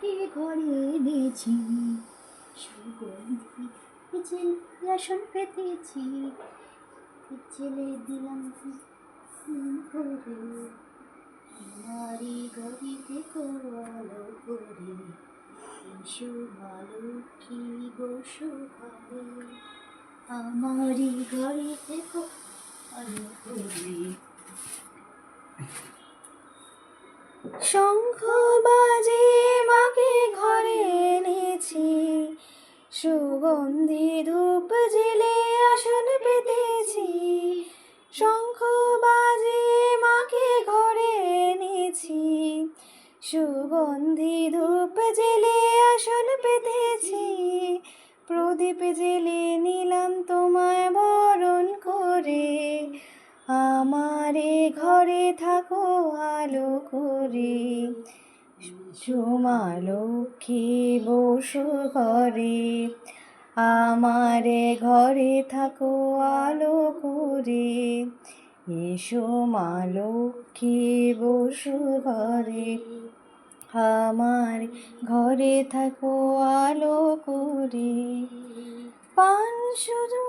এ ঘরে এনেছি সুগন্ধি জেলে আসন পেতেছি জেলে দিলাম করে আমারই ঘড়িতে আলো করে এসো আলোকি বসো ঘরে আমারই ঘড়িতে আলো করে শঙ্খ বাজে মাকে ঘরে এনেছি সুগন্ধি ধূপ জেলে আসন পেতেছি শঙ্খ বাজে মাকে ঘরে এনেছি সুগন্ধি ধূপ জেলে আসন পেতেছি প্রদীপ জেলে নিলাম তোমায় বরণ করে আমারে ঘরে থাকো আলো করে সোমা লক্ষ্মী বসো ঘরে আমারে ঘরে থাকো আলো করে এসো মা লক্ষ্মী বসো ঘরে আমার ঘরে থাকো আলো করে পান শুধু